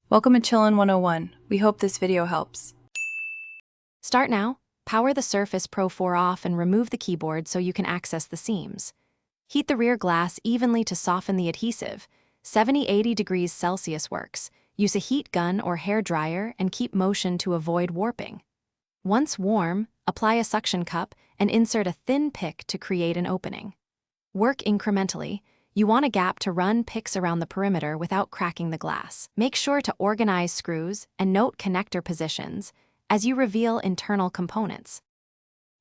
Welcome to Chillin' 101. We hope this video helps. Start now, power the Surface Pro 4 off and remove the keyboard so you can access the seams. Heat the rear glass evenly to soften the adhesive. 70-80 degrees Celsius works. Use a heat gun or hair dryer and keep motion to avoid warping. Once warm, apply a suction cup and insert a thin pick to create an opening. Work incrementally. You want a gap to run picks around the perimeter without cracking the glass. Make sure to organize screws and note connector positions as you reveal internal components.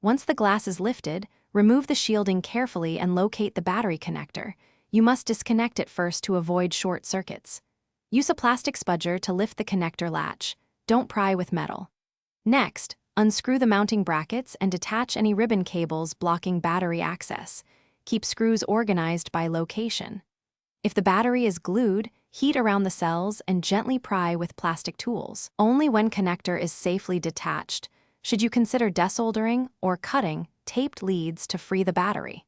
Once the glass is lifted, remove the shielding carefully and locate the battery connector. You must disconnect it first to avoid short circuits. Use a plastic spudger to lift the connector latch. Don't pry with metal. Next, unscrew the mounting brackets and detach any ribbon cables blocking battery access. Keep screws organized by location. If the battery is glued, heat around the cells and gently pry with plastic tools. Only when connector is safely detached should you consider desoldering or cutting taped leads to free the battery.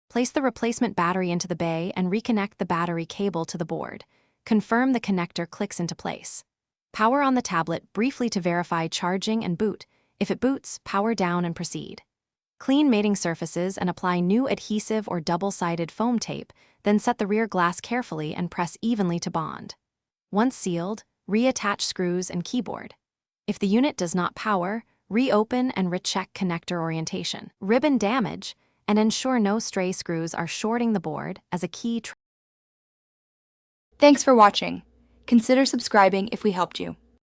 Place the replacement battery into the bay and reconnect the battery cable to the board. Confirm the connector clicks into place. Power on the tablet briefly to verify charging and boot. If it boots, power down and proceed. Clean mating surfaces and apply new adhesive or double-sided foam tape, then set the rear glass carefully and press evenly to bond. Once sealed, reattach screws and keyboard. If the unit does not power, reopen and recheck connector orientation. Ribbon damage, and ensure no stray screws are shorting the board as a key. Thanks for watching. Consider subscribing if we helped you.